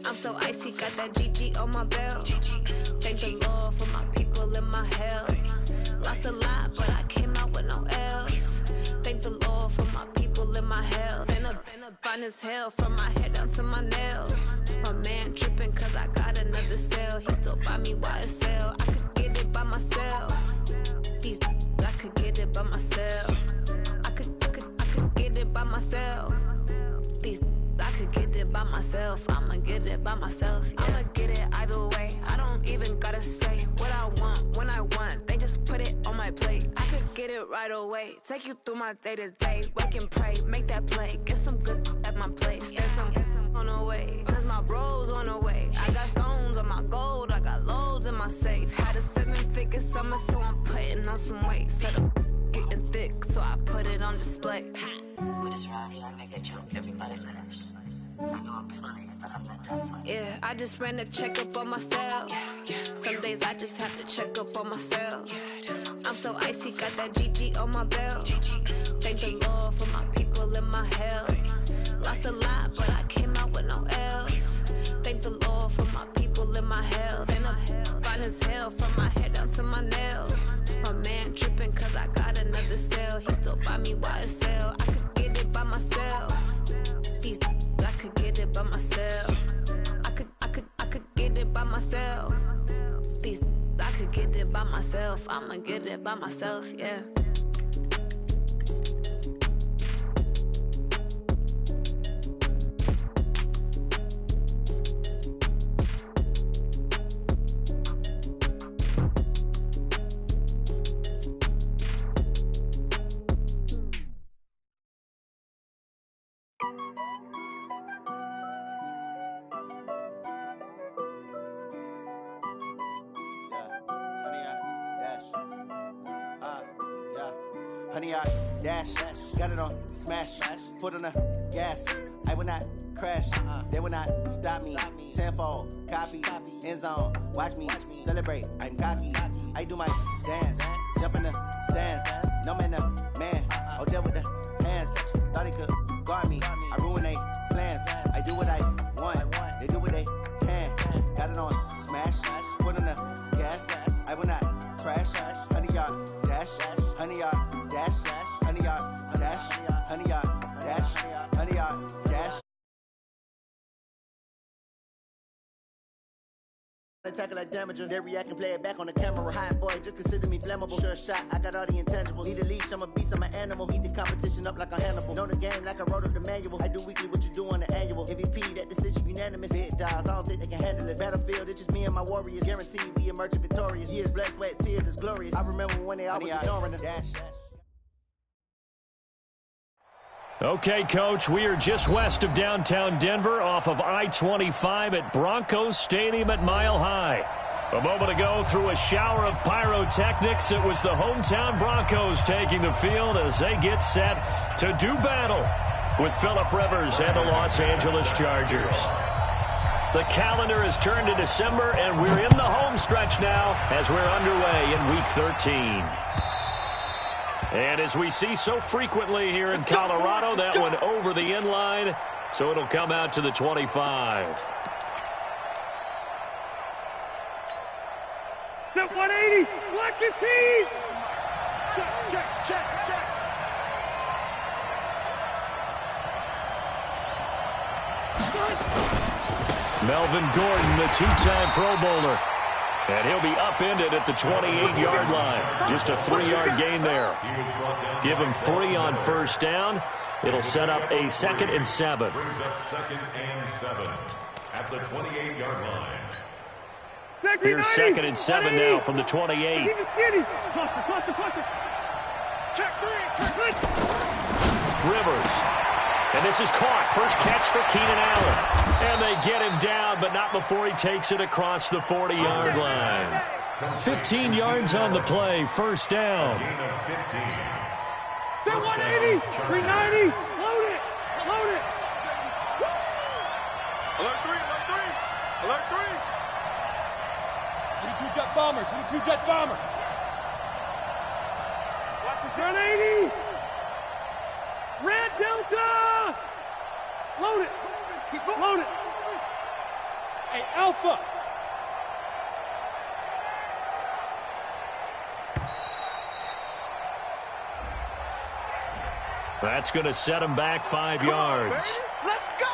I'm so icy, got that GG on my belt. Thank the Lord for my people in my health. Lost a lot, but I came out with no L's. Thank the Lord for my people in my health. Been a fine as hell from my head down to my nails. My man tripping cause I got another sale. He still buy me YSL. I could get it by myself. These I could get it by myself. I could get it by myself. These I could get it by myself. I'ma get it by myself. Yeah. I'ma get it either way. I don't even gotta say what I want when I want. They just put it on my plate. I could get it right away. Take you through my day to day. Wake and pray, make that play. Get some good at my place. There's some on the way. Cause my bros on the way. I got stones on my gold. I got loads in my safe. Had a 7-figure summer, so I'm putting on some weight. Set up getting thick, so I put it on display. With this round here, I make a joke, everybody laughs. I know I'm funny, but I'm not that funny. Yeah, I just ran a checkup on myself. Some days I just have to check up on myself. I'm so icy, got that GG on my belt. Thank the Lord for my people in my health. Lost a lot, but I came out with no L's. Thank the Lord for my people in my health. And I'm fine as hell from my head down to my nails. My man tripping cause I got another sale. He still buy me YSL. I could get it by myself. These I could get it by myself. I could get it by myself. These I could get it by myself. I'ma get it by myself, yeah. Honey, I dash, got it on smash, foot on the gas. I will not crash, they will not stop me. Tenfold, copy, end zone, watch me celebrate. I'm cocky, I do my dance, jump in the stands. No man, the man, oh, there with the hands. Thought he could guard me, I ruin they plans. I do what I want, they do what they can. Got it on smash, foot on the gas. I will not crash, honey, y'all dash, honey, y'all dash, honey, y'all dash, honey, y'all dash, honey, y'all dash. Attack like damager. They react and play it back on the camera. Hot boy, just consider me flammable. Sure shot, I got all the intangibles. Need a leash, I'm a beast, I'm an animal. Heat the competition up like a Hannibal. Know the game like I wrote up the manual. I do weekly what you do on the annual. MVP, that decision unanimous. Big dogs, I don't think they can handle it. Battlefield, it's just me and my warriors. Guaranteed we emerge victorious. Years, blood, sweat, tears, is glorious. I remember when they always ignoring us. Dash. Okay, Coach, we are just west of downtown Denver off of I-25 at Broncos Stadium at Mile High. A moment ago, through a shower of pyrotechnics, it was the hometown Broncos taking the field as they get set to do battle with Phillip Rivers and the Los Angeles Chargers. The calendar has turned to December, and we're in the home stretch now as we're underway in Week 13. And as we see so frequently here in Colorado, that one over the end line, so it'll come out to the 25. Set 180, block his team. Check. Melvin Gordon, the two-time Pro Bowler. And he'll be upended at the 28-yard line. Just a 3-yard gain there. Give him 3 on first down. It'll set up a 2nd and 7. Brings up 2nd and 7 at the 28-yard line. Here's 2nd and 7 now from the 28. Cluster. Check 3. Rivers. And this is caught. First catch for Keenan Allen. And they get him down, but not before he takes it across the 40-yard line. 15 yards on the play. First down. 180, 390. Load it. Alert 3. 22 jet bomber. Watch the 180. Red Delta. Load it. Hey, Alpha. That's going to set him back 5 yards. Let's go!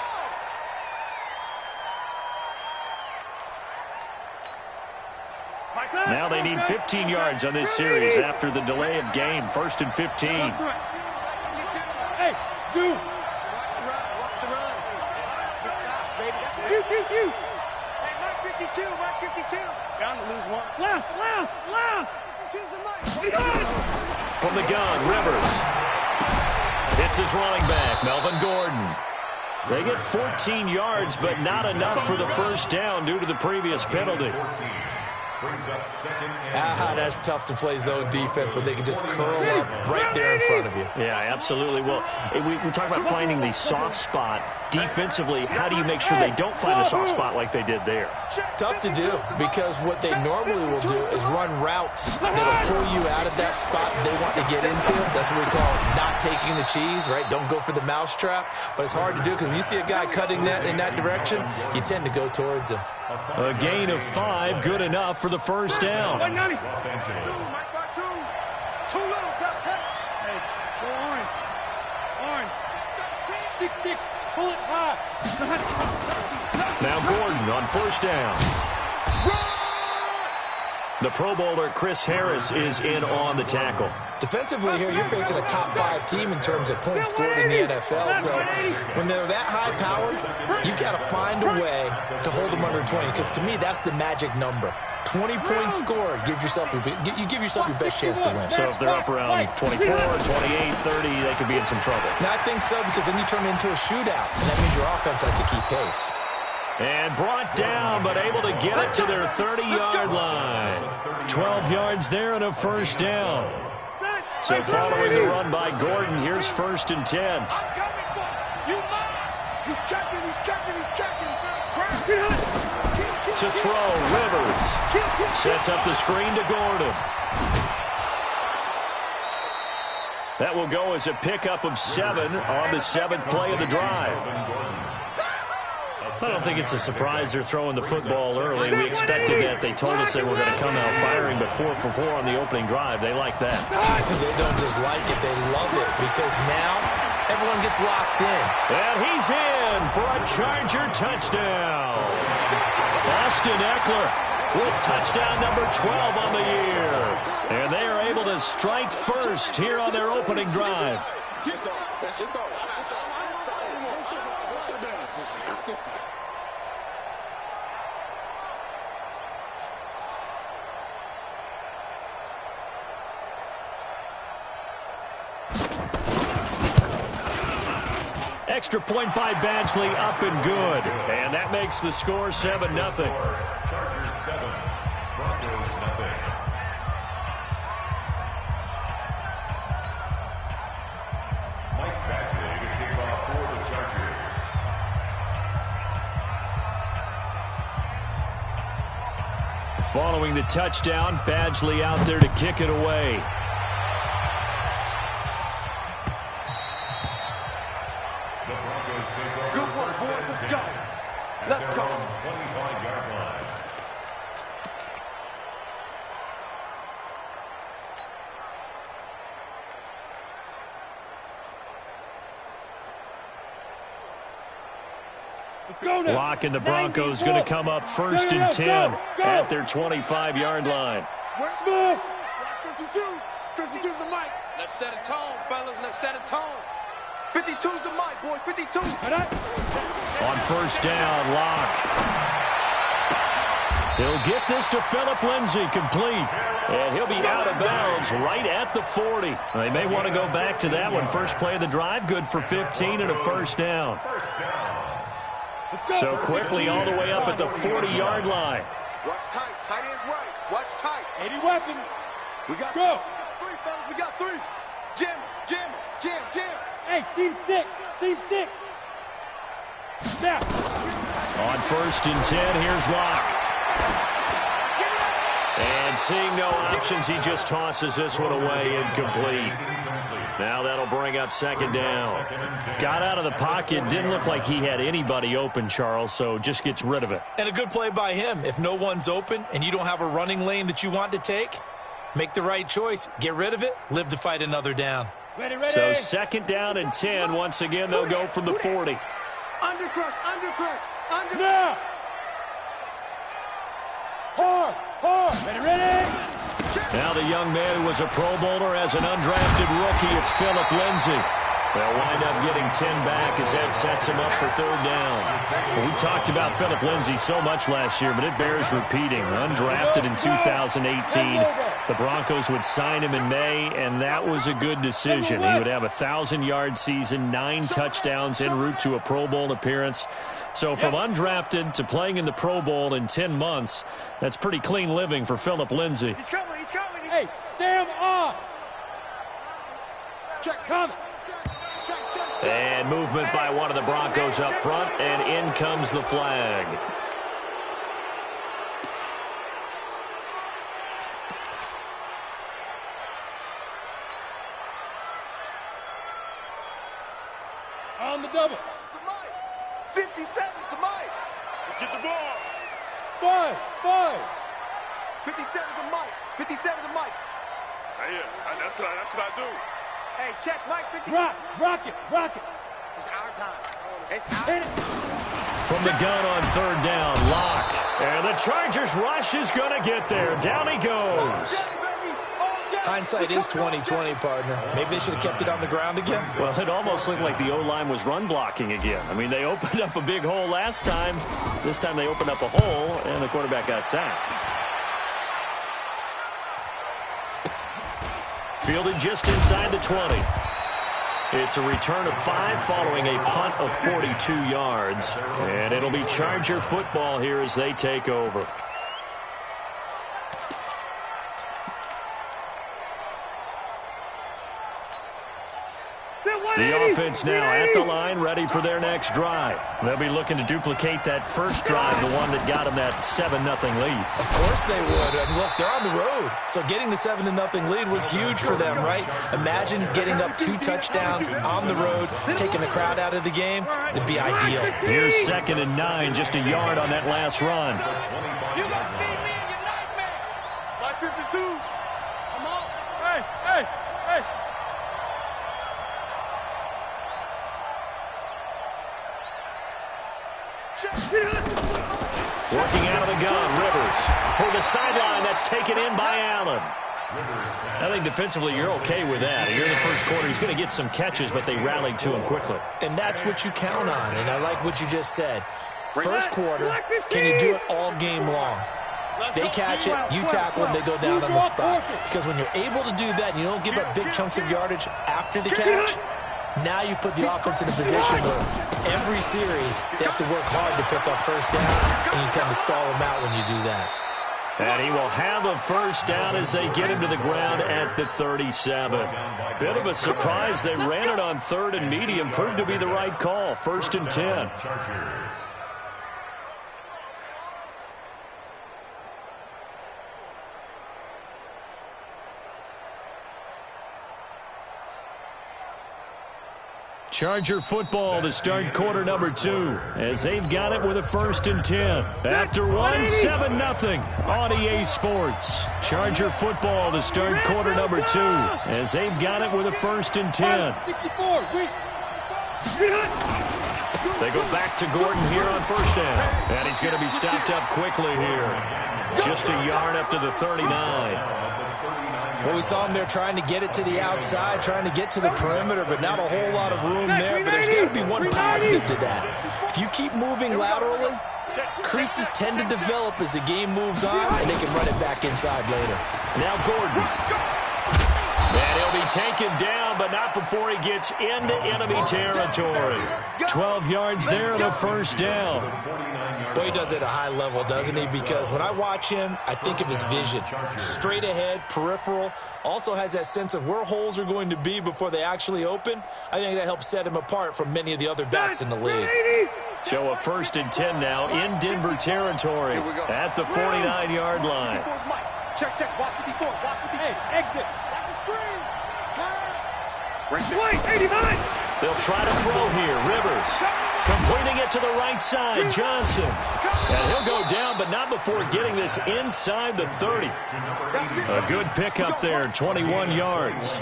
Now they need 15 yards on this series after the delay of game. 1st and 15. Hey, Zoo. Watch the run. Good shot, baby. That's You. Hey, Mike 52, Mike 52. Bound to lose one. Left. 52's the Mike. From the gun, Rivers. Hits his running back, Melvin Gordon. They get 14 yards, but not enough for the first down due to the previous penalty. That's tough to play zone defense when they can just curl up right there in front of you. Yeah, absolutely. Well, we talk about finding the soft spot. Defensively, how do you make sure they don't find a soft spot like they did there? Tough to do, because what they normally will do is run routes that'll pull you out of that spot they want to get into. That's what we call not taking the cheese, right? Don't go for the mousetrap. But it's hard to do, because when you see a guy cutting that in that direction, you tend to go towards him. A gain of 5, good enough for the first down. Mike by two. Too little, got cut. Hey, go Orange. 6-6. Pull it high. Now Gordon on first down. The Pro Bowler Chris Harris is in on the tackle. Defensively here, you're facing a top 5 team in terms of points scored in the NFL. So when they're that high powered, you've got to find a way to hold them under 20. Because to me, that's the magic number. 20 points scored, you give yourself your best chance to win. So if they're up around 24, 28, 30, they could be in some trouble. And I think so, because then you turn it into a shootout, and that means your offense has to keep pace. And brought down, but able to get it to their 30-yard line. 12 yards there and a first down. So following the run by Gordon, here's 1st and 10. I'm coming for you. He's checking. To throw, Rivers. Sets up the screen to Gordon. That will go as a pickup of 7 on the 7th play of the drive. I don't think it's a surprise they're throwing the football early. We expected that. They told us they were going to come out firing, but 4 for 4 on the opening drive. They like that. They don't just like it, they love it, because now everyone gets locked in. And he's in for a Charger touchdown. Austin Eckler with touchdown number 12 on the year. And they are able to strike first here on their opening drive. Extra point by Badgley, up and good. And that makes the score 7-0. Chargers 7, Broncos 0. Mike Badgley to kick off for the Chargers. Following the touchdown, Badgley out there to kick it away. Let's go. 25-yard line. Let's go now. Lock and the Broncos going to come up 1st and 10 at their 25-yard line. Smooth. 52. 52's the mic. Let's set a tone, fellas. Let's set a tone. 52's the mic, boys. 52. On first down, Locke. He'll get this to Phillip Lindsay, complete. And he'll be out of bounds right at the 40. They may want to go back to that one. First play of the drive, good for 15 and a first down. So quickly all the way up at the 40-yard line. Watch tight. Tight ends right. Watch tight. 80 weapons. We got Go. 3, fellas. We got 3. Jam. Hey, seam 6. Now. On 1st and 10, here's Locke. And seeing no options, he just tosses this one away incomplete. Now that'll bring up second down. Got out of the pocket. Didn't look like he had anybody open, Charles, so just gets rid of it. And a good play by him. If no one's open and you don't have a running lane that you want to take, make the right choice. Get rid of it. Live to fight another down. Ready, ready. So second down and 10. Once again, they'll go from the 40. Undercrush. Now. Hard. Ready. Now the young man who was a Pro Bowler as an undrafted rookie, it's Philip Lindsay. They'll wind up getting 10 back as that sets him up for third down. Well, we talked about Philip Lindsay so much last year, but it bears repeating. Undrafted in 2018. The Broncos would sign him in May, and that was a good decision. He would have a 1,000-yard season, 9 touchdowns en route to a Pro Bowl appearance. So from undrafted to playing in the Pro Bowl in 10 months, that's pretty clean living for Philip Lindsay. He's coming. Hey, Sam on. Check, coming. And movement by one of the Broncos up front, and in comes the flag. On the double. 57 to Mike. Let's get the ball. Five. 57 to Mike. 57 to Mike. Hey, that's what I do. Hey, check Mike. 50. Rock it. It's our time. It's our time. From the gun on third down, Locke. And the Chargers rush is going to get there. Down he goes. Hindsight is 20/20, partner. Maybe they should have kept it on the ground again. Well, it almost looked like the O-line was run blocking again. I mean, they opened up a big hole last time. This time they opened up a hole, and the quarterback got sacked. Fielded just inside the 20. It's a return of 5 following a punt of 42 yards. And it'll be Charger football here as they take over. The offense now at the line, ready for their next drive. They'll be looking to duplicate that first drive, the one that got them that 7-0 lead. Of course they would. I mean, look, they're on the road. So getting the 7-0 lead was huge for them, right? Imagine getting up 2 touchdowns on the road, taking the crowd out of the game. It'd be ideal. Here's 2nd and 9, just a yard on that last run. You gonna see me in your nightmare. My 52. Come on. Hey. Working out of the gun, Rivers. Toward the sideline, that's taken in by Allen. I think defensively you're okay with that. Here in the first quarter, he's going to get some catches, but they rallied to him quickly. And that's what you count on, and I like what you just said. First quarter, can you do it all game long? They catch it, you tackle them, they go down on the spot. Because when you're able to do that and you don't give up big chunks of yardage after the catch, now you put the offense in a position where every series they have to work hard to pick up first down, and you tend to stall them out when you do that. And he will have a first down as they get him to the ground at the 37. Bit of a surprise. They ran it on 3rd and medium. Proved to be the right call. 1st and 10. Charger football to start quarter number 2 as they've got it with a 1st and 10. After 7-0 on EA Sports. Charger football to start quarter number 2 as they've got it with a 1st and 10. 64. They go back to Gordon here on first down. And he's going to be stopped up quickly here. Just a yard up to the 39. Well, we saw him there trying to get it to the outside, trying to get to the perimeter, but not a whole lot of room there. But there's got to be one positive to that. If you keep moving laterally, creases tend to develop as the game moves on, and they can run it back inside later. Now Gordon. And he'll be taken down, but not before he gets into enemy territory. 12 yards there and a first down. Boy, he does it at a high level, doesn't he? Because when I watch him, I think of his vision. Straight ahead, peripheral. Also has that sense of where holes are going to be before they actually open. I think that helps set him apart from many of the other backs in the league. So a 1st and 10 now in Denver territory at the 49-yard line. Check, check. Walk 54. Walk 54. Hey, exit. Watch the screen. Pass. Wait, 89. They'll try to throw here. Rivers completing it to the right side. Johnson. And he'll go down, but not before getting this inside the 30. A good pickup there, 21 yards.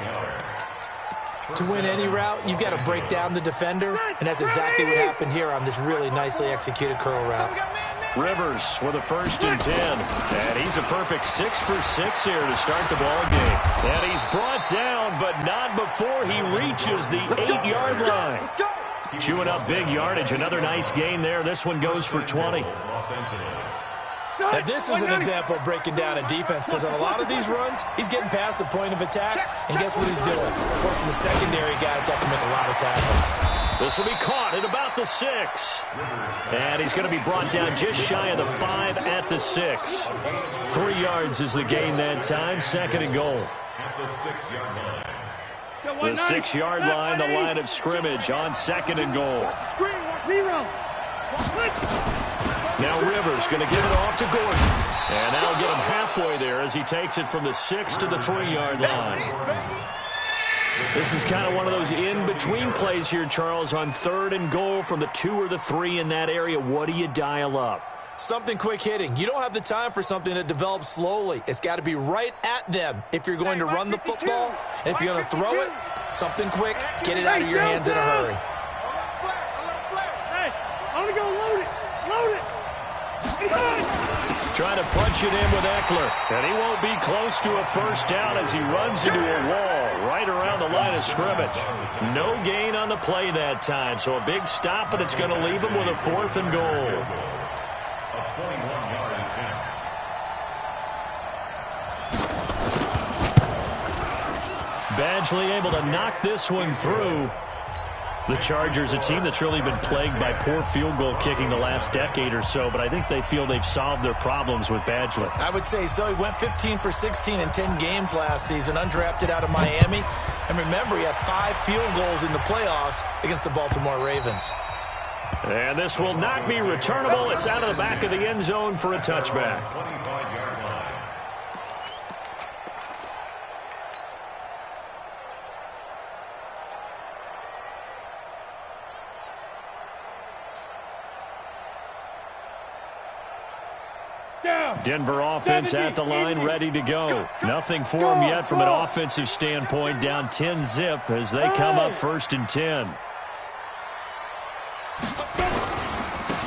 To win any route, you've got to break down the defender, and that's exactly what happened here on this really nicely executed curl route. Rivers with a 1st and 10. And he's a perfect 6 for 6 here to start the ball game. And he's brought down, but not before he reaches the 8-yard line. Chewing up big yardage. Another nice gain there. This one goes for 20. Now, this is an example of breaking down a defense, because on a lot of these runs, he's getting past the point of attack, and guess what he's doing? Forcing the secondary guys to have to make a lot of tackles. This will be caught at about the 6. And he's going to be brought down just shy of the 5 at the 6. 3 yards is the gain that time. 2nd and goal. The 6-yard line, the line of scrimmage on 2nd and goal. Now Rivers going to give it off to Gordon. And that'll get him halfway there as he takes it from the 6 to the 3-yard line. This is kind of one of those in-between plays here, Charles, on 3rd and goal from the 2 or the 3 in that area. What do you dial up? Something quick hitting. You don't have the time for something that develops slowly. It's got to be right at them if you're going to run the football. And if you're going to throw it, something quick, get it out of your hands in a hurry. Hey, I'm going to go load it. Load it. Trying to punch it in with Eckler. And he won't be close to a 1st down as he runs into a wall right around the line of scrimmage. No gain on the play that time. So a big stop, and it's going to leave him with a 4th and goal. Badgley able to knock this one through. The Chargers, a team that's really been plagued by poor field goal kicking the last decade or so, but I think they feel they've solved their problems with Badgley. I would say so. He went 15 for 16 in 10 games last season, undrafted out of Miami. And remember, he had 5 field goals in the playoffs against the Baltimore Ravens. And this will not be returnable. It's out of the back of the end zone for a touchback. Denver offense at the line, ready to go. Nothing for them yet from an offensive standpoint. Down 10-zip as they come up 1st and 10.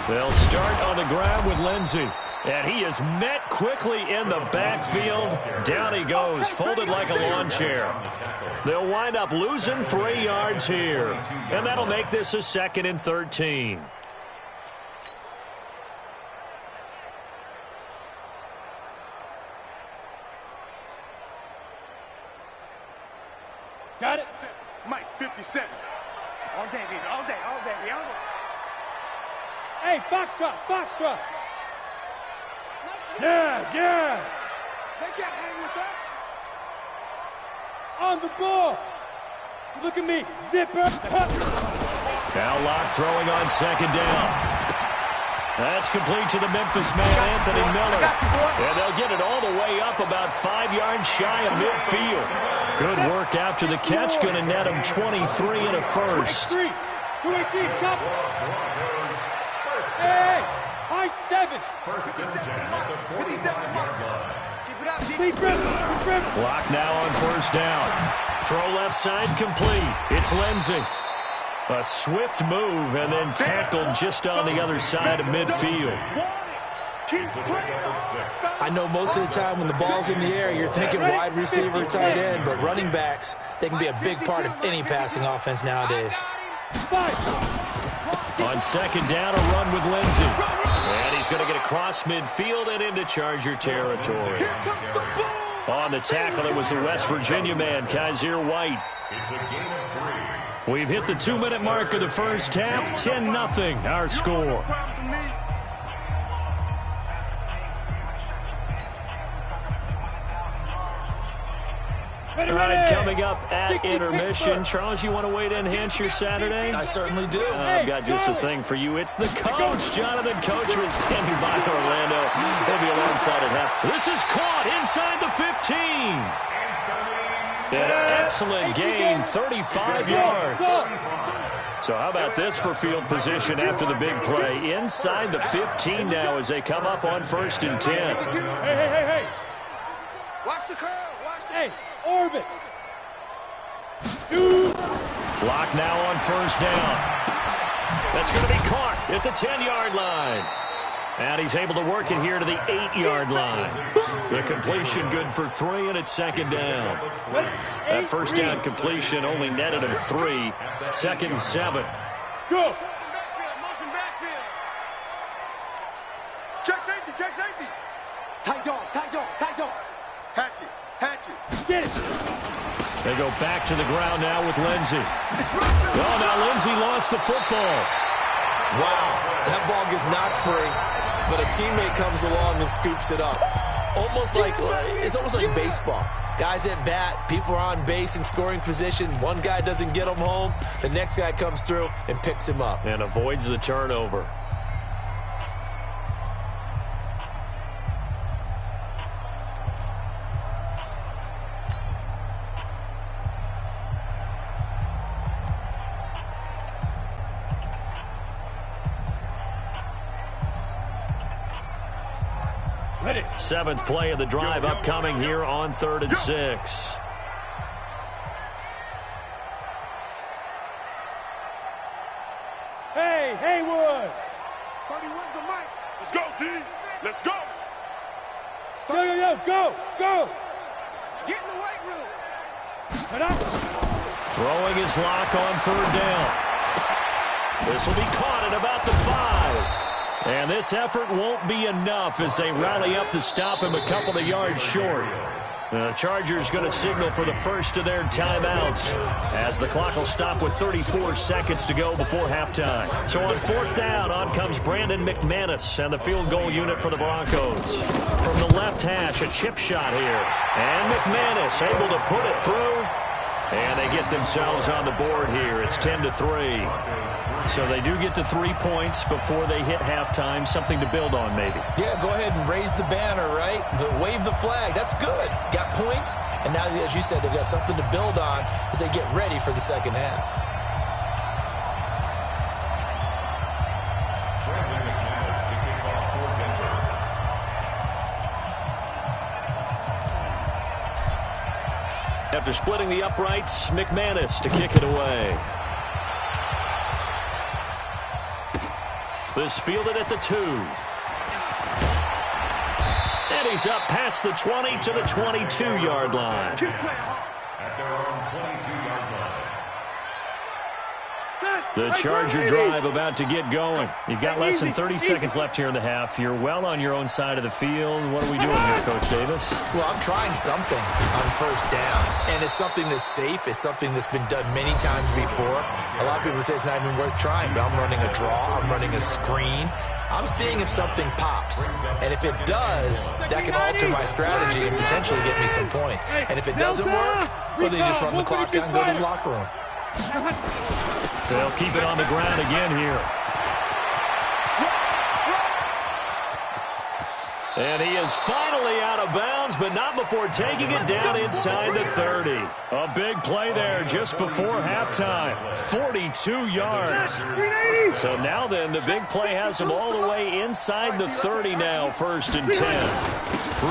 They'll start on the ground with Lindsey. And he is met quickly in the backfield. Down he goes, folded like a lawn chair. They'll wind up losing 3 yards here. And that'll make this a 2nd and 13. Got it? Mike, 57. All day, baby. All day, all day, baby. All day. Hey, Foxtrot, Foxtrot. Yes, yes. They can't hang with us. On the ball. Look at me. Zipper. Now Locke throwing on 2nd down. That's complete to the Memphis man, Anthony Miller. And they'll get it all the way up about 5 yards shy of midfield. Good work after the catch. Going to net him 23 and a 1st. 218, chop. Hey, high 7. Locke now on 1st down. Throw left side complete. It's Lindsey. A swift move and then tackled just on the other side of midfield. I know most of the time when the ball's in the air, you're thinking wide receiver, tight end, but running backs, they can be a big part of any passing offense nowadays. On 2nd down, a run with Lindsey. And he's going to get across midfield and into Charger territory. On the tackle, it was the West Virginia man, Kaiser White. We've hit the 2-minute mark of the 1st half. 10-0 our score. All right, coming up at intermission. Charles, you want to wait to enhance your Saturday? I certainly do. I've got just a thing for you. It's the coach, Jonathan Coachman, standing by Orlando. He'll be alongside outside at half. This is caught inside the 15. An excellent gain, 35 yards. So how about this for field position after the big play? Inside the 15 now as they come up on 1st and 10. Hey. Watch the curve. Hey, orbit. Shoot. Block now on 1st down. That's going to be caught at the 10-yard line. And he's able to work it here to the 8-yard line. The completion good for 3, and it's 2nd down. That 1st down completion only netted him 3. 2nd and 7. Go. Motion backfield. Check safety. Tight dog. Hatch it. Get it. They go back to the ground now with Lindsey. Oh, now Lindsey lost the football. Wow, that ball gets knocked free, but a teammate comes along and scoops it up. It's almost like baseball. Guys at bat, people are on base in scoring position. One guy doesn't get him home. The next guy comes through and picks him up. And avoids the turnover. Ready. 7th play of the drive upcoming here on 3rd and 6. Hey, Haywood. Tony, where's the mic? Let's go, D. Let's go. Yo, go. Get in the weight room. Throwing his lock on 3rd down. This will be caught at about the 5. And this effort won't be enough as they rally up to stop him a couple of yards short. The Chargers going to signal for the first of their timeouts as the clock will stop with 34 seconds to go before halftime. So on 4th down, on comes Brandon McManus and the field goal unit for the Broncos. From the left hash, a chip shot here. And McManus able to put it through. And they get themselves on the board here. It's 10-3. So they do get to 3 points before they hit halftime. Something to build on, maybe. Yeah, go ahead and raise the banner, right? Wave the flag. That's good. Got points. And now, as you said, they've got something to build on as they get ready for the second half. After splitting the uprights, McManus to kick it away. This fielded at the 2. And he's up past the 20 to the 22-yard line. At their own 22-yard line. The Charger drive about to get going. You've got less than 30 seconds left here in the half. You're well on your own side of the field. What are we doing here, Coach Davis? Well, I'm trying something on 1st down, and it's something that's safe. It's something that's been done many times before. A lot of people say it's not even worth trying, but I'm running a draw. I'm running a screen. I'm seeing if something pops, and if it does, that can alter my strategy and potentially get me some points. And if it doesn't work, well, then you just run the clock down and go to the locker room. They'll keep it on the ground again here. And he is finally out of bounds, but not before taking it down inside the 30. A big play there just before halftime. 42 yards. So now then, the big play has him all the way inside the 30 now, 1st and 10.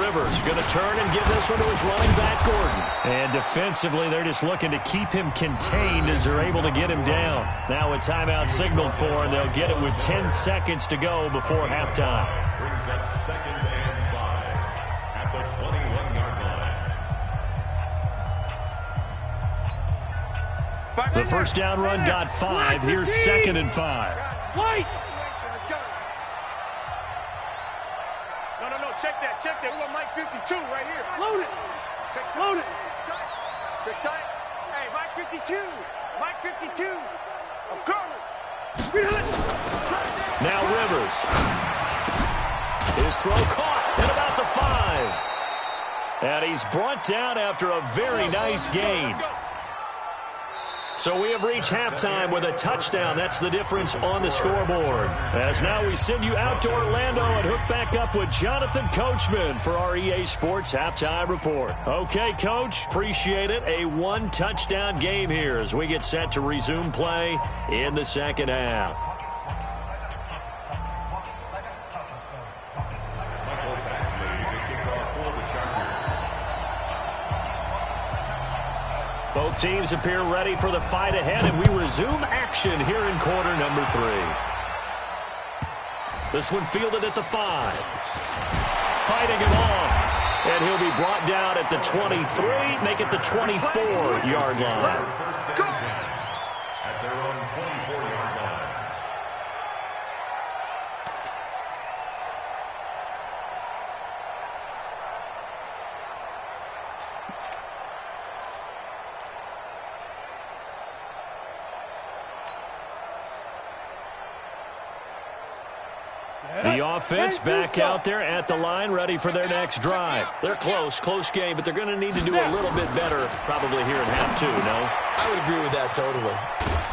Rivers going to turn and give this one to his running back, Gordon. And defensively, they're just looking to keep him contained as they're able to get him down. Now a timeout signaled for, and they'll get it with 10 seconds to go before halftime. Brings up 2nd and 5 at the 21-yard line. The 1st down run got 5. Here's 2nd and 5. Slide. Let's go. No, check that. We got Mike 52 right here. Load it. Load it. Check that. Hey, Mike 52. Mike 52. I'm coming. Now Rivers. His throw caught at about the 5. And he's brought down after a very nice gain. So we have reached halftime with a touchdown. That's the difference on the scoreboard. As now we send you out to Orlando and hook back up with Jonathan Coachman for our EA Sports Halftime Report. Okay, Coach, appreciate it. A one-touchdown game here as we get set to resume play in the second half. Both teams appear ready for the fight ahead, and we resume action here in quarter number 3. This one fielded at the 5. Fighting him off, and he'll be brought down at the 23, make it the 24-yard line. At their own 24-yard line. The offense back out there at the line, ready for their next drive. They're close game, but they're going to need to do a little bit better probably here in half 2, no? I would agree with that totally.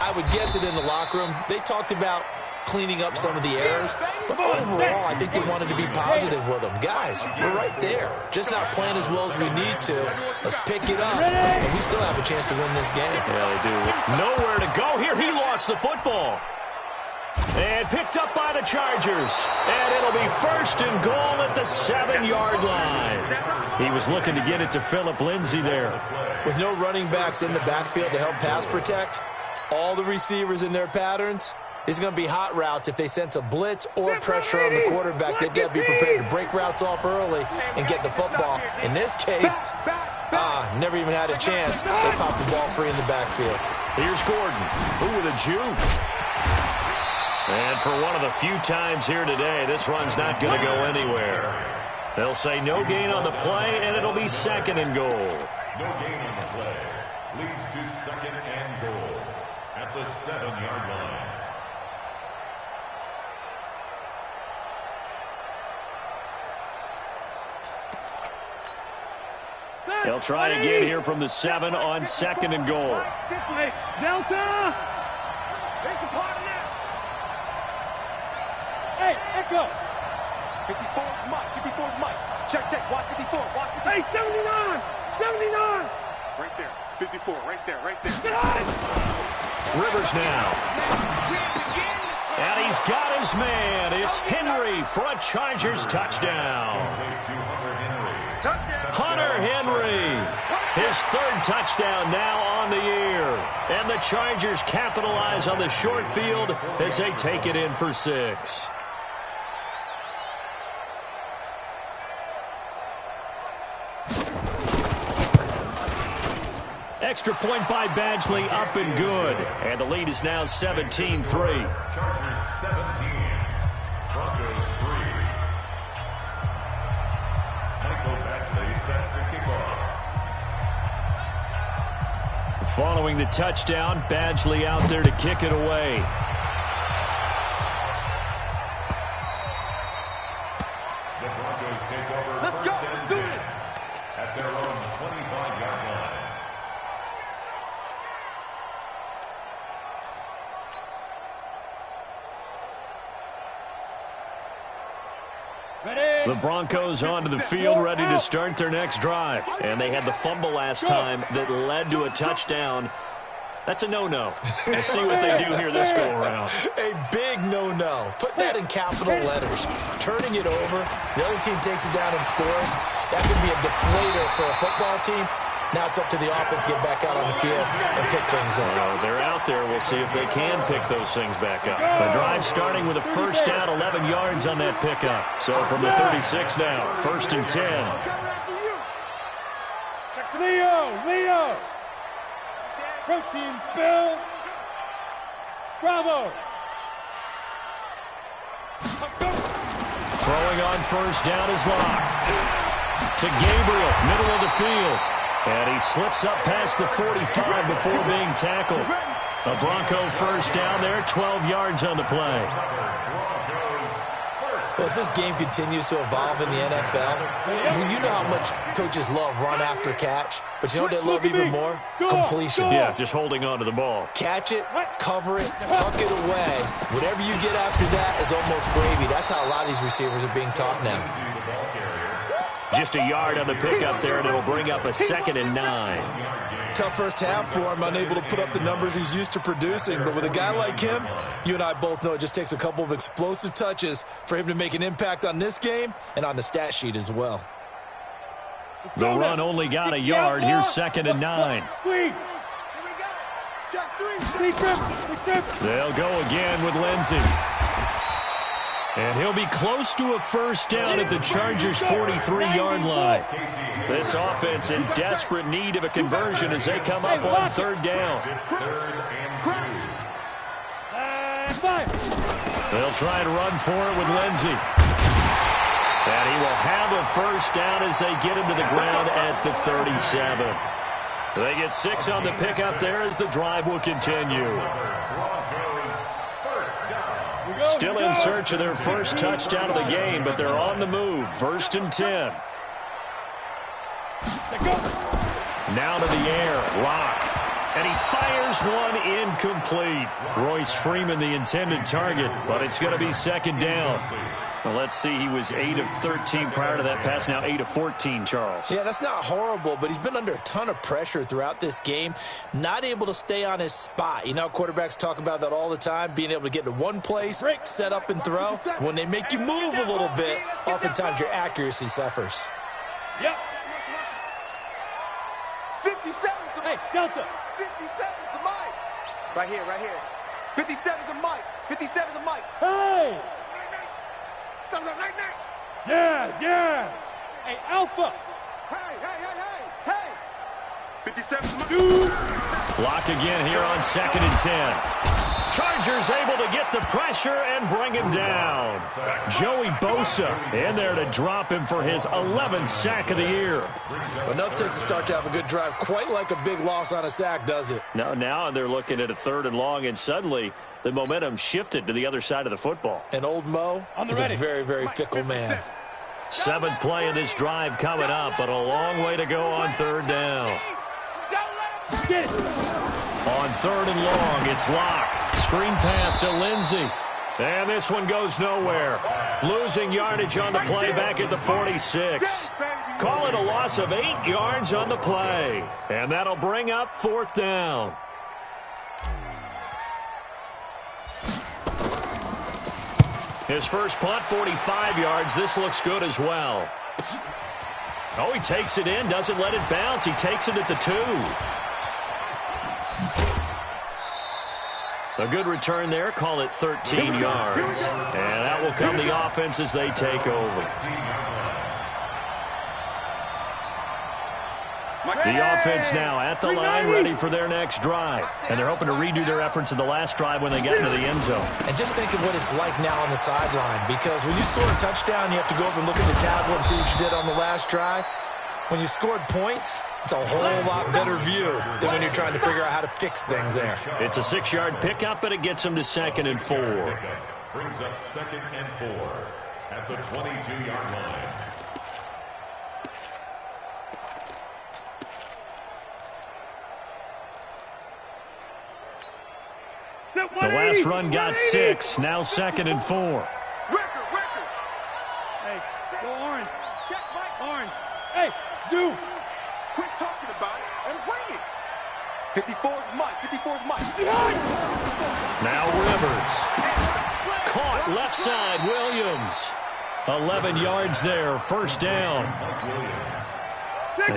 I would guess it in the locker room. They talked about cleaning up some of the errors, but overall, I think they wanted to be positive with them. Guys, we're right there. Just not playing as well as we need to. Let's pick it up, and we still have a chance to win this game. Yeah, they do. Nowhere to go here. He lost the football. And picked up by the Chargers. And it'll be first and goal at the 7-yard line. He was looking to get it to Phillip Lindsay there. With no running backs in the backfield to help pass protect, all the receivers in their patterns, it's going to be hot routes. If they sense a blitz or pressure on the quarterback, they've got to be prepared to break routes off early and get the football. In this case, never even had a chance. They popped the ball free in the backfield. Here's Gordon. Ooh, with a juke. And for one of the few times here today, this run's not going to go anywhere. They'll say no gain on the play, and it'll be second and goal. No gain on the play. Leads to second and goal at the 7-yard line. They'll try again here from the 7 on second and goal. Delta! There's the part now. Hey, Echo! 54's Mike, 54's Mike. Check, watch 54, watch 54. Hey, 79! 79! Right there, 54, right there. Rivers now. And he's got his man. It's Henry for a Chargers touchdown. Hunter Henry. His 3rd touchdown now on the year. And the Chargers capitalize on the short field as they take it in for 6. Extra point by Badgley, up and good. And the lead is now 17-3. Chargers 17, Broncos 3. Michael Badgley set to kick off. Following the touchdown, Badgley out there to kick it away. The Broncos take over. Let's go. Do it. At their own 25-yard line. The Broncos onto the field, ready to start their next drive. And they had the fumble last time that led to a touchdown. That's a no-no. We'll see what they do here this go-around. A big no-no. Put that in capital letters. Turning it over, the other team takes it down and scores. That could be a deflator for a football team. Now it's up to the offense to get back out on the field and pick things up. They're out there. We'll see if they can pick those things back up. The drive starting with a first down, 11 yards on that pickup. So from the 36 now, 1st and 10. Leo! Protein spill. Bravo. Throwing on first down is Locke. To Gabriel, middle of the field. And he slips up past the 45 before being tackled. A Bronco first down there, 12 yards on the play. Well, as this game continues to evolve in the NFL, I mean, you know how much coaches love run after catch, but you know what they love even more? Completion. Yeah, just holding on to the ball. Catch it, cover it, tuck it away. Whatever you get after that is almost gravy. That's how a lot of these receivers are being taught now. Just a yard on the pickup there, and it'll bring up a 2nd and 9. Tough first half for him, unable to put up the numbers he's used to producing. But with a guy like him, you and I both know it just takes a couple of explosive touches for him to make an impact on this game and on the stat sheet as well. The run only got a yard. Here's 2nd and 9. They'll go again with Lindsey. And he'll be close to a first down at the Chargers' 43-yard line. This offense in desperate need of a conversion as they come up on 3rd down. They'll try and run for it with Lindsey. And he will have a first down as they get him to the ground at the 37. They get 6 on the pickup there as the drive will continue. Still in search of their first touchdown of the game, but they're on the move. 1st and 10. Now to the air. Lock. And he fires one incomplete. Royce Freeman, the intended target, but it's going to be 2nd down. Well, let's see. He was 8 of 13 prior to that pass. Now 8 of 14, Charles. Yeah, that's not horrible, but he's been under a ton of pressure throughout this game. Not able to stay on his spot. You know, quarterbacks talk about that all the time, being able to get to one place, set up and throw. When they make you move a little bit, oftentimes your accuracy suffers. Yep. 57. Hey, Delta. 57's the mic. Right here, right here. 57's the mic. 57's the mic. Hey! Yes, yes. Hey, Alpha. Hey, hey, hey, hey, hey. 57's the mic. Lock again here on 2nd and 10. Chargers able to get the pressure and bring him down. Joey Bosa in there to drop him for his 11th sack of the year. Enough takes to start to have a good drive. Quite like a big loss on a sack, does it? No, now they're looking at a 3rd and long, and suddenly the momentum shifted to the other side of the football. And old Mo is a very, very fickle man. 7th play of this drive coming up, but a long way to go on 3rd down. On 3rd and long, it's Lock. Screen pass to Lindsey. And this one goes nowhere. Losing yardage on the play back at the 46. Call it a loss of 8 yards on the play. And that'll bring up 4th down. His first punt, 45 yards. This looks good as well. Oh, he takes it in, doesn't let it bounce. He takes it at the 2. A good return there. Call it 13 yards. And that will come the offense as they take over. The offense now at the line, ready for their next drive. And they're hoping to redo their efforts in the last drive when they get into the end zone. And just think of what it's like now on the sideline, because when you score a touchdown, you have to go up and look at the tablet and see what you did on the last drive. When you scored points, it's a whole lot better view than when you're trying to figure out how to fix things there. It's a 6-yard pickup, but it gets them to 2nd and 4. Brings up 2nd and 4 at the 22-yard line. The last run got 6. Now 2nd and 4. Hey, go Orange. Check Mike Orange. Hey, Zoo. Quit talking about it and bring it. 54's Mike. 54's Mike. Now Rivers. Caught left side. Williams. 11 yards there. 1st down.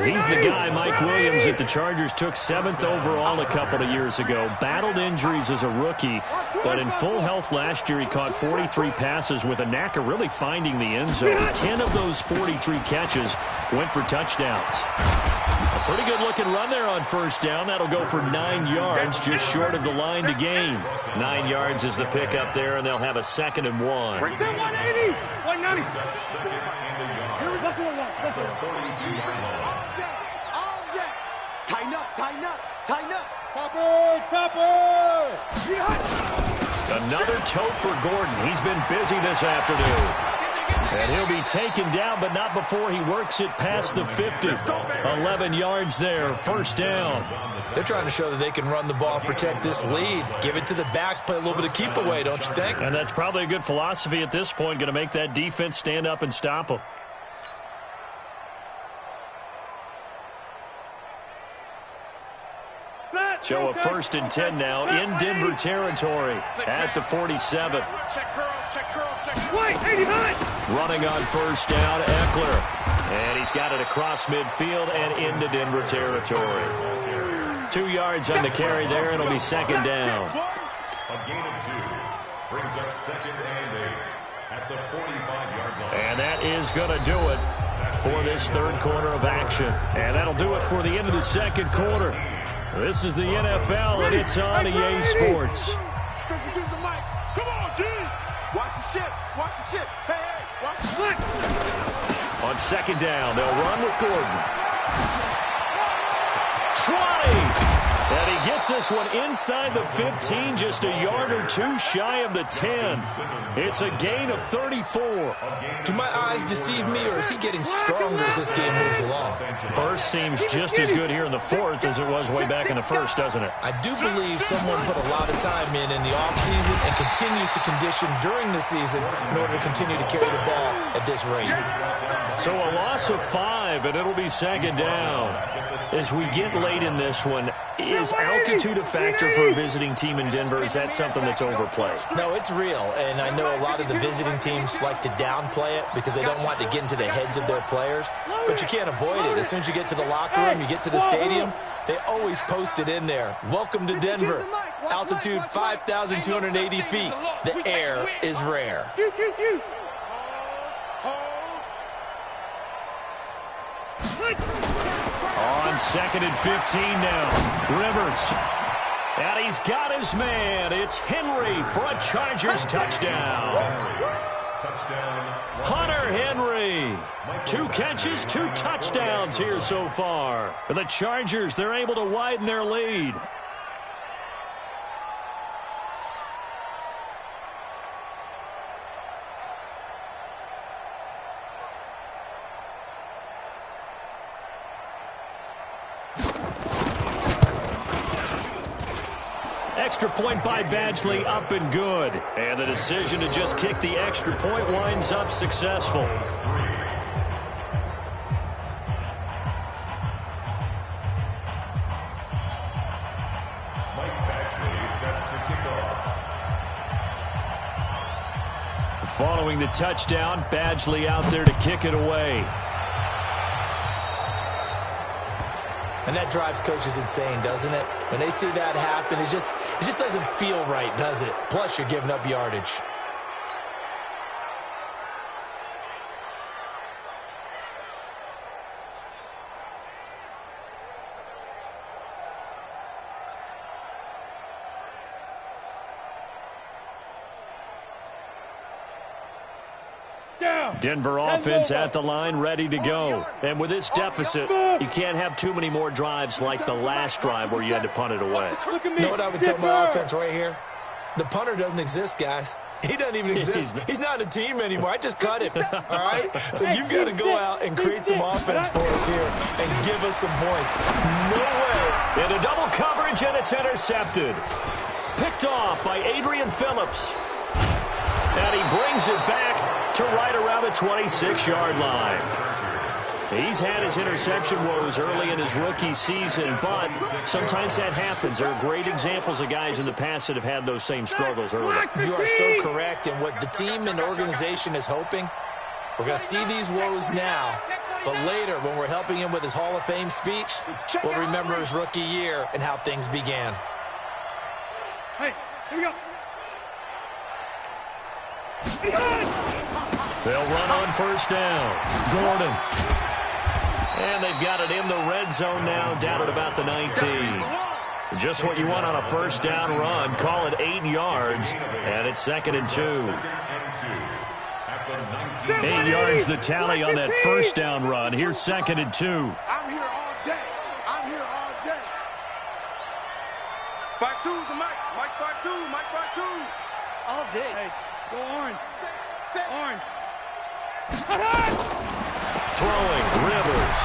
He's the guy, Mike Williams, that the Chargers took 7th overall a couple of years ago. Battled injuries as a rookie, but in full health last year, he caught 43 passes with a knack of really finding the end zone. 10 of those 43 catches went for touchdowns. A pretty good-looking run there on 1st down. That'll go for 9 yards, just short of the line to gain. 9 yards is the pickup there, and they'll have a 2nd and 1. 180. 190. Tighten up, tighten up, tighten up. Topper, topper. Another tote for Gordon. He's been busy this afternoon. And he'll be taken down, but not before he works it past the 50. 11 yards there, first down. They're trying to show that they can run the ball and protect this lead. Give it to the backs, play a little bit of keep away, don't you think? And that's probably a good philosophy at this point, going to make that defense stand up and stop them. So a 1st and 10 now in Denver territory at the 47. Running on first down, Eckler. And he's got it across midfield and into Denver territory. 2 yards on the carry there, and it'll be second down. A gain of 2 brings up 2nd and 8 at the 45-yard line. And that is going to do it for this third quarter of action. And that'll do it for the end of the second quarter. This is the NFL, and it's on EA Sports. Come on, G. Watch the ship. Watch the ship. Hey, watch the ship. On second down, they'll run with Gordon. 20. And he gets this one inside the 15, just a yard or 2 shy of the 10. It's a gain of 34. Do my eyes deceive me, or is he getting stronger as this game moves along? Burst seems just as good here in the 4th as it was way back in the 1st, doesn't it? I do believe someone put a lot of time in the offseason and continues to condition during the season in order to continue to carry the ball at this rate. So a loss of 5, and it'll be second down. As we get late in this one, is altitude a factor for a visiting team in Denver? Is that something that's overplayed? No, it's real, and I know a lot of the visiting teams like to downplay it because they don't want to get into the heads of their players, but you can't avoid it. As soon as you get to the locker room, you get to the stadium, they always post it in there. Welcome to Denver. Altitude 5,280 feet. The air is rare. On 2nd and 15 now. Rivers. And he's got his man. It's Henry for a Chargers touchdown. Hunter Henry. 2 catches, 2 touchdowns here so far. For the Chargers, they're able to widen their lead. Extra point by Badgley, up and good. And the decision to just kick the extra point winds up successful. Mike Badgley set to kick off. Following the touchdown, Badgley out there to kick it away. And that drives coaches insane, doesn't it? When they see that happen, it just doesn't feel right, does it? Plus, you're giving up yardage. Denver offense at the line, ready to go. And with this deficit, you can't have too many more drives like the last drive where you had to punt it away. You know what I would tell my offense right here? The punter doesn't exist, guys. He doesn't even exist. He's not a team anymore. I just cut him, all right? So you've got to go out and create some offense for us here and give us some points. No way. Into double coverage, and it's intercepted. Picked off by Adrian Phillips. And he brings it back to right around the 26-yard line. He's had his interception woes early in his rookie season, but sometimes that happens. There are great examples of guys in the past that have had those same struggles early. You are so correct, and what the team and organization is hoping, we're going to see these woes now, but later when we're helping him with his Hall of Fame speech, we'll remember his rookie year and how things began. Hey, here we go. They'll run on first down. Gordon. And they've got it in the red zone now, down at about the 19. Just what you want on a first down run. Call it 8 yards, and it's 2nd and 2. 8 yards the tally on that first down run. Here's 2nd and 2. I'm here all day. I'm here all day. 5-2's the mic. Mike 5-2. Mike 5-2. All day. Hey, go orange. Orange. Throwing, Rivers.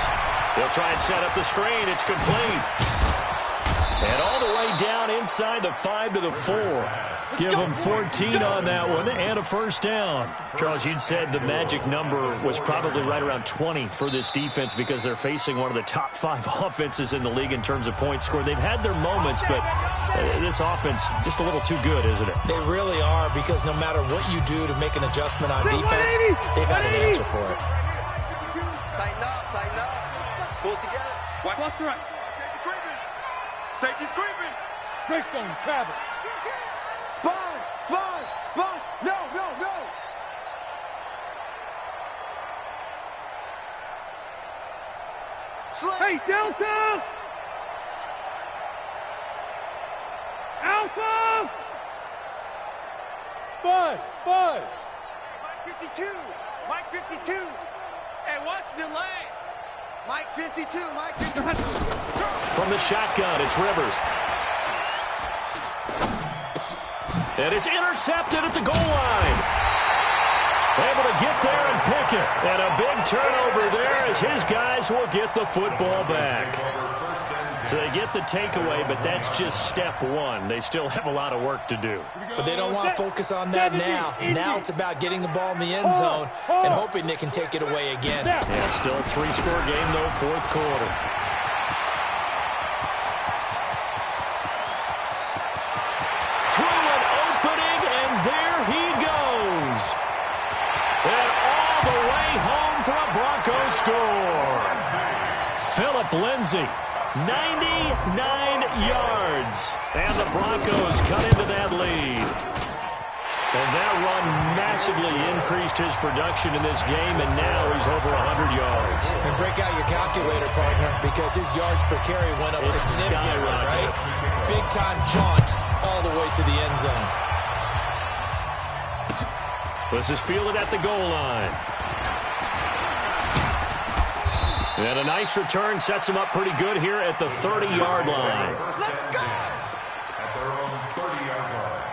They'll try and set up the screen. It's complete. And all the way down inside the 5 to the 4. Give them 14 on that one and a first down. Charles, you'd said the magic number was probably right around 20 for this defense because they're facing one of the top 5 offenses in the league in terms of points scored. They've had their moments, but this offense just a little too good, isn't it? They really are, because no matter what you do to make an adjustment on defense, they've got an answer for it. Tighten up, tighten up. Pull it together. Watch left, right. Safety creeping. Safety's creeping. Greystone, travel. Sponge, sponge, sponge. No, no, no. Hey, Delta! Alpha! Buzz, Buzz! Mike 52, Mike 52. Hey, watch the lane. Mike 52, Mike 52. From the shotgun, it's Rivers. And it's intercepted at the goal line. Able to get there and pick it. And a big turnover there as his guys will get the football back. So they get the takeaway, but that's just step one. They still have a lot of work to do. But they don't want to focus on that now. Now it's about getting the ball in the end zone and hoping they can take it away again. Yeah, still a 3-score game, though, fourth quarter. Through an opening, and there he goes. And all the way home for a Broncos score. Phillip Lindsay. 99 yards. And the Broncos cut into that lead. And that run massively increased his production in this game, and now he's over 100 yards. And break out your calculator, partner, because his yards per carry went up significantly, right? Big-time jaunt all the way to the end zone. This is fielded at the goal line. And a nice return sets him up pretty good here at the 30-yard line. Let's go! At their own 30-yard line.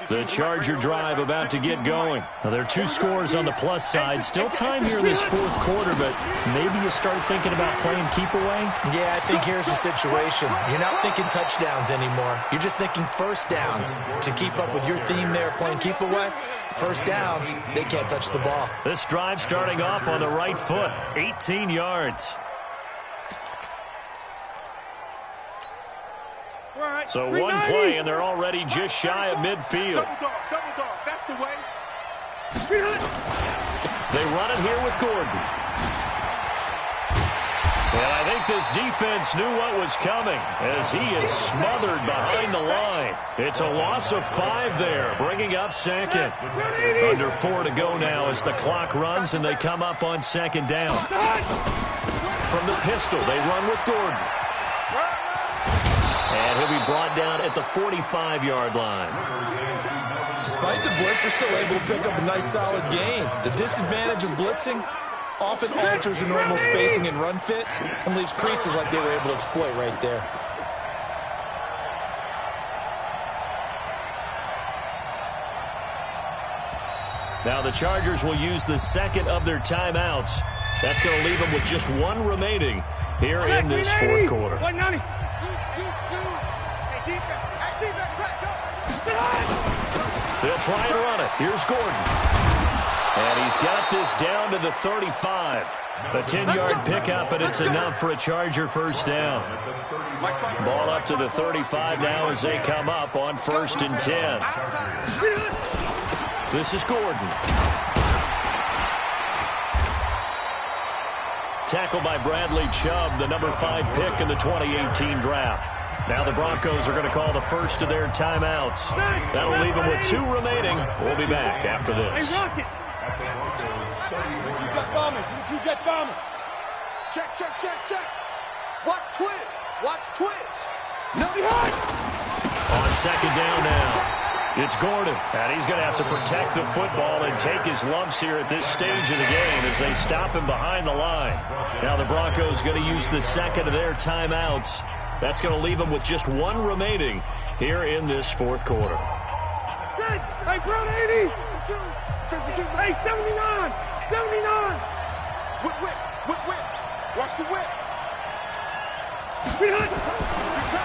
The Charger drive about to get going. Now, there are 2 scores on the plus side. Still time here in this fourth quarter, but maybe you start thinking about playing keep away? Yeah, I think here's the situation. You're not thinking touchdowns anymore. You're just thinking first downs. To keep up with your theme there, playing keep away, first downs, they can't touch the ball. This drive starting off on the right foot, 18 yards. So one play, and they're already just shy of midfield. Double dog, that's the way. They run it here with Gordon. And I think this defense knew what was coming as he is smothered behind the line. It's a loss of 5 there, bringing up second. Under 4 to go now as the clock runs, and they come up on second down. From the pistol, they run with Gordon. And he'll be brought down at the 45-yard line. Despite the blitz, they're still able to pick up a nice, solid gain. The disadvantage of blitzing often alters the normal spacing and run fits and leaves creases like they were able to exploit right there. Now the Chargers will use the second of their timeouts. That's going to leave them with just 1 remaining here in this fourth quarter. They'll try and run it. Here's Gordon. And he's got this down to the 35. A 10-yard pickup, and it's enough for a Charger first down. Ball up to the 35 now as they come up on 1st and 10. This is Gordon. Tackled by Bradley Chubb, the number 5 pick in the 2018 draft. Now the Broncos are going to call the first of their timeouts. That'll leave them with 2 remaining. We'll be back after this. Jet bombers. Check, check, check, check. Watch twist. Watch twist. No. On second down now, it's Gordon. And he's going to have to protect the football and take his lumps here at this stage of the game as they stop him behind the line. Now the Broncos going to use the second of their timeouts. That's going to leave them with just 1 remaining here in this fourth quarter. Hey, Brown 80. 52. Hey, 79. 79. Whip. Watch the whip.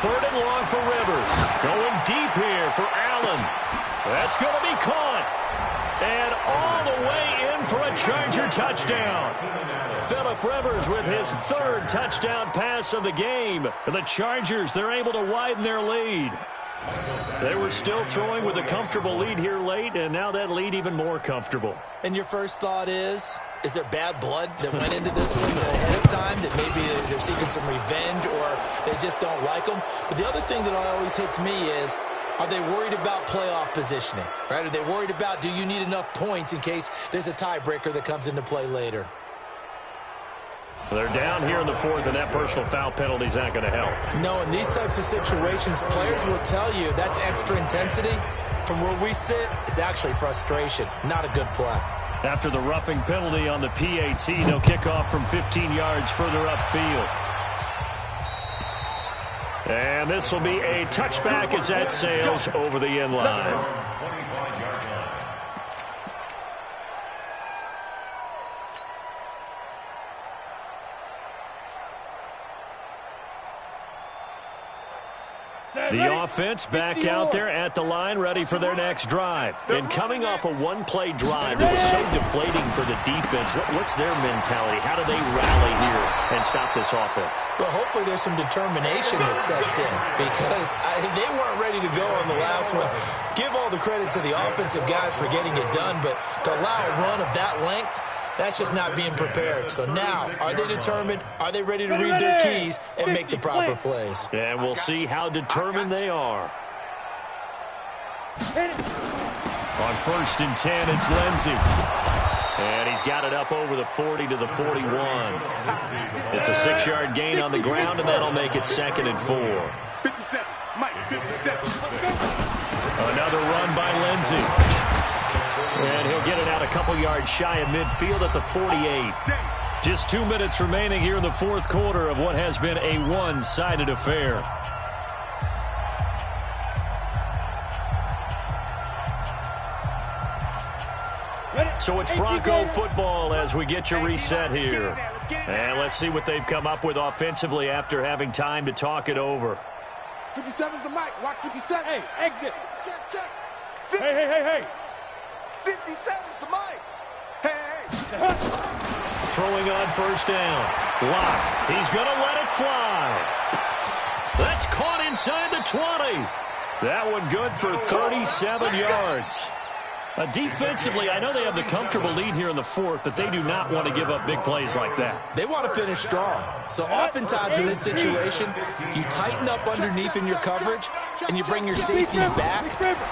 Third and long for Rivers. Going deep here for Allen. That's going to be caught. And all the way in for a Charger touchdown. Phillip Rivers with his third touchdown pass of the game. And the Chargers, they're able to widen their lead. They were still throwing with a comfortable lead here late, and now that lead even more comfortable. And your first thought is there bad blood that went into this one ahead of time, that maybe they're seeking some revenge or they just don't like them? But the other thing that always hits me is, are they worried about playoff positioning, right? Are they worried about, do you need enough points in case there's a tiebreaker that comes into play later? They're down here in the fourth, and that personal foul penalty is not going to help. No, in these types of situations, players will tell you that's extra intensity. From where we sit, it's actually frustration, not a good play. After the roughing penalty on the PAT, they'll kick off from 15 yards further upfield. And this will be a touchback as that sails over the end line. The offense back out there at the line, ready for their next drive. And coming off a one-play drive, it was so deflating for the defense. What's their mentality? How do they rally here and stop this offense? Well, hopefully there's some determination that sets in, because they weren't ready to go on the last one. Give all the credit to the offensive guys for getting it done, but to allow a run of that length, that's just not being prepared. So now, are they determined? Are they ready to read their keys and make the proper plays? And we'll see how determined they are. On 1st and 10, it's Lindsey. And he's got it up over the 40 to the 41. It's a 6-yard gain on the ground, and that'll make it 2nd and 4. 57. Mike, 57. Another run by Lindsey. And he'll get it out a couple yards shy of midfield at the 48. Just 2 minutes remaining here in the fourth quarter of what has been a one-sided affair. So it's Bronco football as we get you reset here. And let's see what they've come up with offensively after having time to talk it over. 57's the mic. Watch 57. Hey, exit. Check. Hey. 57's the mic. Hey. Throwing on 1st down. Lock. He's going to let it fly. That's caught inside the 20. That one good for 37 yards. Defensively, I know they have the comfortable lead here in the fourth, but they do not want to give up big plays like that. They want to finish strong. So oftentimes in this situation, you tighten up underneath in your coverage, and you bring your safeties back.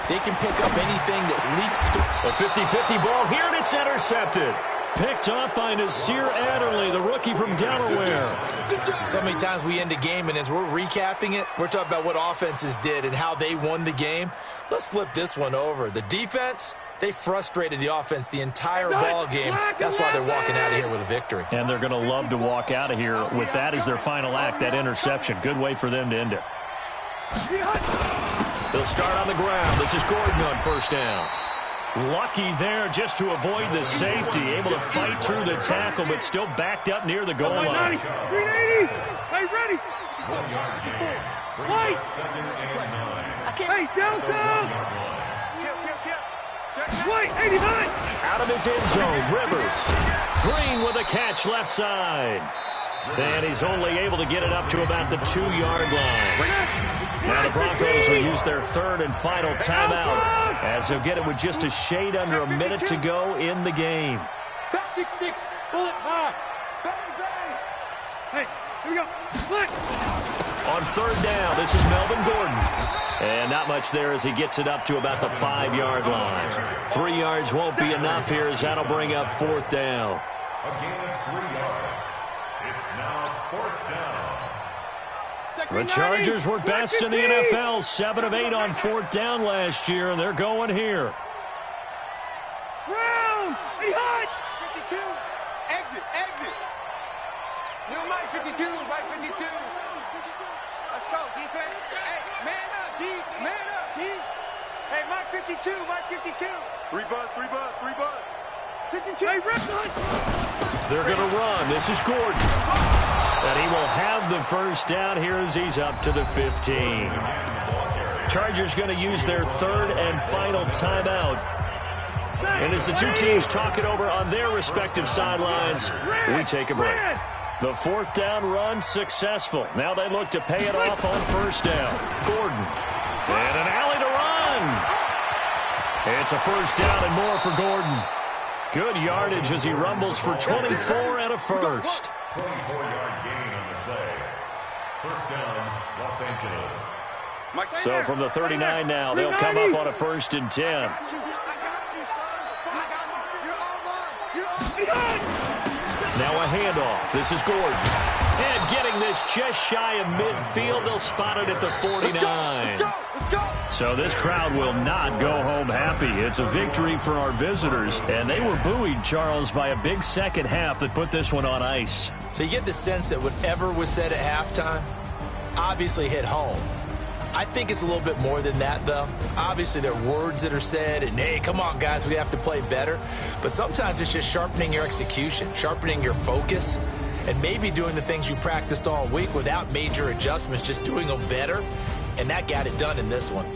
They can pick up anything that leaks through. A 50-50 ball here, and it's intercepted. Picked up by Nasir Adderley, the rookie from Delaware. So many times we end a game, and as we're recapping it, we're talking about what offenses did and how they won the game. Let's flip this one over. The defense, they frustrated the offense the entire ball game. That's why they're walking out of here with a victory. And they're going to love to walk out of here with that as their final act, that interception. Good way for them to end it. They'll start on the ground. This is Gordon on 1st down. Lucky there just to avoid the safety. Able to fight through the tackle, but still backed up near the goal line. 380. Hey, ready. 1 yard gain. Wait. 2nd and 9. Hey, Delta. Wait, 89. Out of his end zone, Rivers. Green with a catch left side. And he's only able to get it up to about the 2-yard line. Now the Broncos will use their 3rd and final timeout, as they'll get it with just a shade under a minute to go in the game. 6-6, bullet high. Hey, here we go. Look. On 3rd down, this is Melvin Gordon. And not much there as he gets it up to about the 5-yard line. 3 yards won't be enough here, as that'll bring up 4th down. A gain of 3 yards. It's now 4th down. The Chargers were best in the NFL, 7 of 8 on 4th down last year, and they're going here. Brown, he hot. 52. Exit. New Mike 52. Mike 52. Let's go, defense. Hey, man up, D. Man up, D. Hey, Mike 52, Mike 52. 3 buzz, 3 buzz, 3 buzz. 52. Hey, they're going to run. This is Gordon. And he will have the first down here as he's up to the 15. Chargers going to use their third and final timeout. And as the two teams talk it over on their respective sidelines, we take a break. The fourth down run successful. Now they look to pay it off on first down. Gordon. And an alley to run. It's a first down and more for Gordon. Good yardage as he rumbles for 24 and a first. 24-yard gain on the play. First down, Los Angeles. So from the 39 now, they'll come up on a first and 10. Now a handoff. This is Gordon. And getting this just shy of midfield. They'll spot it at the 49. So this crowd will not go home happy. It's a victory for our visitors. And they were buoyed, Charles, by a big second half that put this one on ice. So you get the sense that whatever was said at halftime obviously hit home. I think it's a little bit more than that, though. Obviously, there are words that are said, and, hey, come on, guys, we have to play better. But sometimes it's just sharpening your execution, sharpening your focus, and maybe doing the things you practiced all week without major adjustments, just doing them better. And that got it done in this one.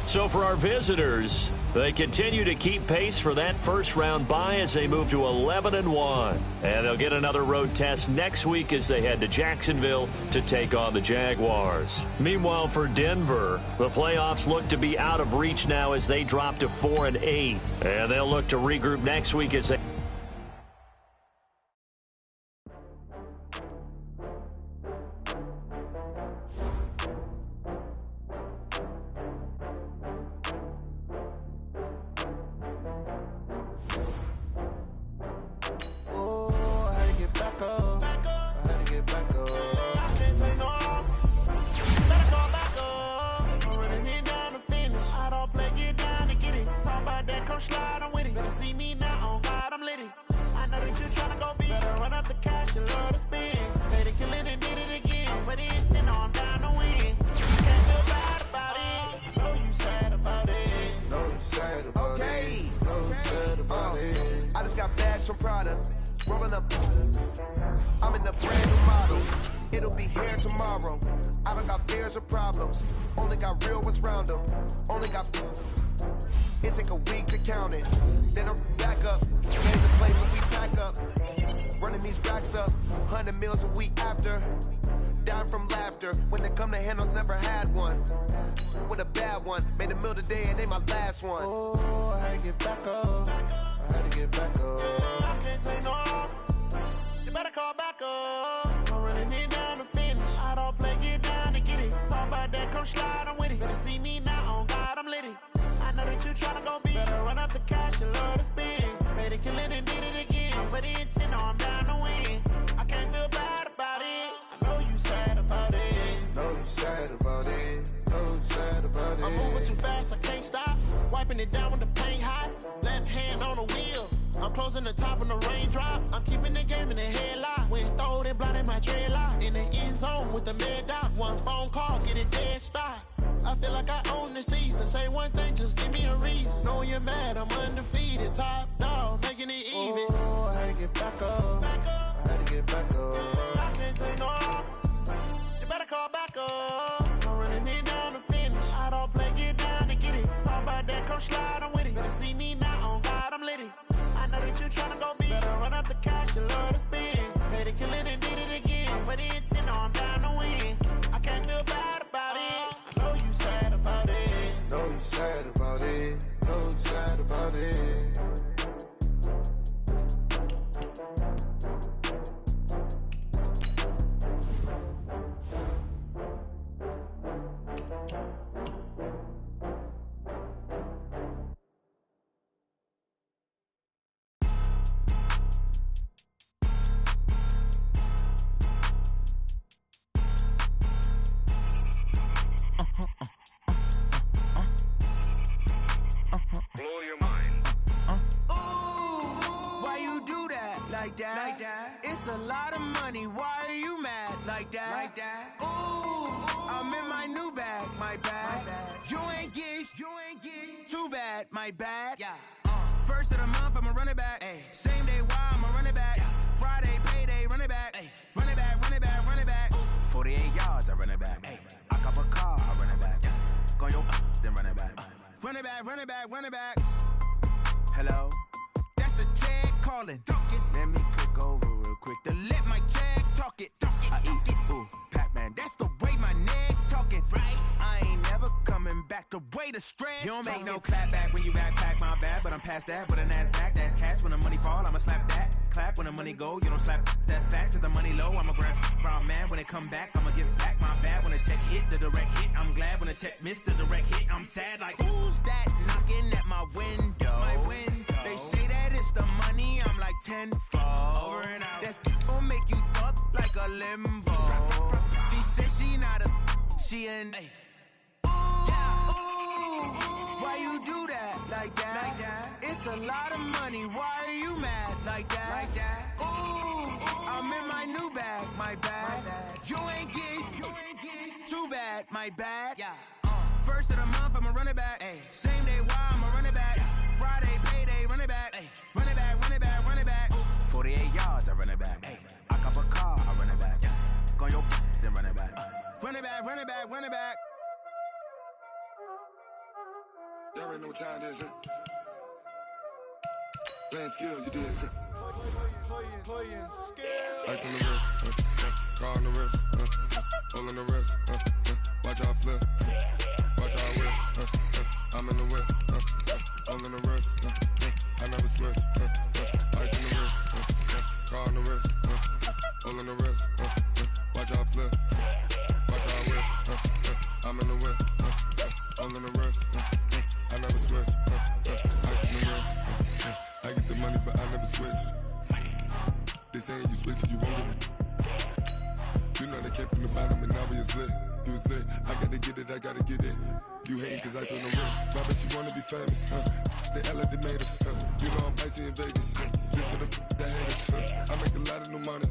So for our visitors, they continue to keep pace for that first-round bye as they move to 11-1. And they'll get another road test next week as they head to Jacksonville to take on the Jaguars. Meanwhile, for Denver, the playoffs look to be out of reach now as they drop to 4-8. And they'll look to regroup next week as they... I just got bags from Prada, rolling up. I'm in the brand new model. It'll be here tomorrow. I don't got fears or problems. Only got real ones round them. Only got. It take a week to count it. Then I'm back up. Name the place and we pack up. Running these racks up. 100 meals a week after. Down from laughter. When they come to handles, never had one. With a bad one. Made a meal today and they my last one. Oh, I had to get back up. I had to get back up. I can't take no off. You better call back up. I'm running it down to finish. I don't play, get down to get it. Talk about that, come slide, I'm with it. Better see me now, on God, I'm litty. I know that you tryna go big. Better run up the cash, you love to spend. Made a killing and did it again. But the intent, no, I'm down to win. I can't feel bad about it. I know you sad about it. Know you sad about it. Know you sad about it. I'm moving too fast, I can't stop. Wiping it down with the paint hot. Left hand on the wheel. I'm closing the top on the raindrop. I'm keeping the game in the headlock. When throwed and blinded my dreadlock. In the end zone with the mid dot. One phone call, get it dead stop. I feel like I own the season. Say one thing, just give me a reason. Knowing you're mad, I'm undefeated. Top dog, making it even. Oh, I had to get back up. I had to get back up. I can't take no off. You better call back up. I'm running it down to finish. I don't play, get down to get it. Talk about that, come slide, I'm with it. Better see me now, on God, I'm litty. I know that you tryna go big. Better run up the cash, you love to spend. Made a killing and did it again. But the intent, no, I'm down to win. I can't feel bad about it. I know you sad about it. Know you sad about it. Know you sad about it. Like that. It's a lot of money. Why are you mad like that? Ooh, I'm in my new bag, my bag. You ain't get too bad, my bad. Yeah. First of the month, I'ma run it back. Ay. Same day, why I'ma run it back. Yeah. Friday, payday, run it back. Ay. Run it back, run it back, run it back. 48 yards, I run it back. Ay. I cop a car, I run it back. Yeah. Go your then run it back. Run it back, run it back, run it back. Hello, that's the check calling. Let me click over real quick to let my check talk it. I eat it, ooh, Pac-Man. That's the way my neck talking. Right, I ain't never coming back. The way the stress. You don't make no clap back when you backpack, my bad. But I'm past that. With a NASDAQ, that's cash. When the money fall, I'ma slap that. Clap when the money go, you don't slap. That's facts. If the money low, I'ma grab brown man. When it come back, I'ma give back my bad. When the check hit, the direct hit. I'm glad when the check missed the direct hit. I'm sad like, who's that knocking at my window? My window. They say that it's the money. I'm like tenfold. Over and out. That's gon' make you up like a limbo. She said she not a, she an. Ay. Why you do that like that? It's a lot of money. Why are you mad like that? Ooh, I'm in my new bag, my bad. You ain't get too bad, my bad. Yeah. First of the month, I'ma run it back. Ay. Same day, why I'ma run it back. Friday, payday, run it back. Ay. Run it back, run it back, run it back. 48 yards, I run it back. Ay. I cop a car, I run it back. Yeah. Go your then run it back. Run it back, run it back, run it back. Y'all already know what time it is, huh? Playing skills, you did. Playing skills. Ice on the wrist, car on the wrist, hole in the wrist, watch out flip, watch out whip, I'm in the whip, hole in the wrist, I never switch, ice on the wrist, car on the wrist, hole in the wrist, watch out flip, watch out whip, I'm in the whip, hole in the wrist, I never switch, ice on the wrist, I get the money but I never switch. They saying you switch, you won't get it. You know they came from the bottom and now we is lit. You was lit, I gotta get it, I gotta get it. You hating cause ice on the wrist. Why bet you wanna be famous, huh? They Ella the made us, You know I'm icy in Vegas, This for the that haters, I make a lot of new money,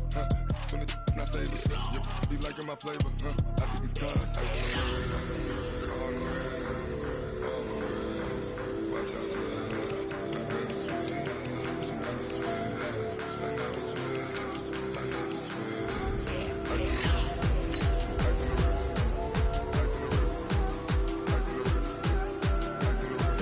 When it's not savers, You be liking my flavor, I think it's cause ice on the wrist, on the wrist, on the wrist. Watch out, I never switch, I never switch. I never switch, I never switch. Ice in the wrist, ice in the wrist, ice in the wrist, ice in the wrist, ice in the wrist,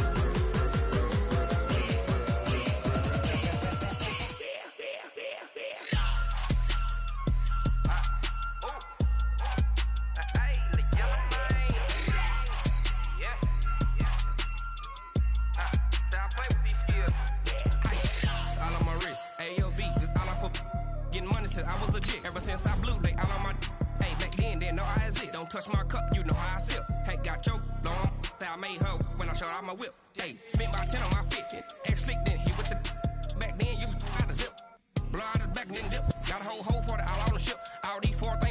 I was legit ever since I blew they all on my. Hey, back then didn't know I exist. Don't touch my cup, you know how I sip. Hey, got your long. I made her when I showed out my whip. Hey, spent about 10 on my fit. Ex-slick then hit with the. Back then used to out the zip. Blow out his back and then dip. Got a whole party all on the ship. All these 4 things.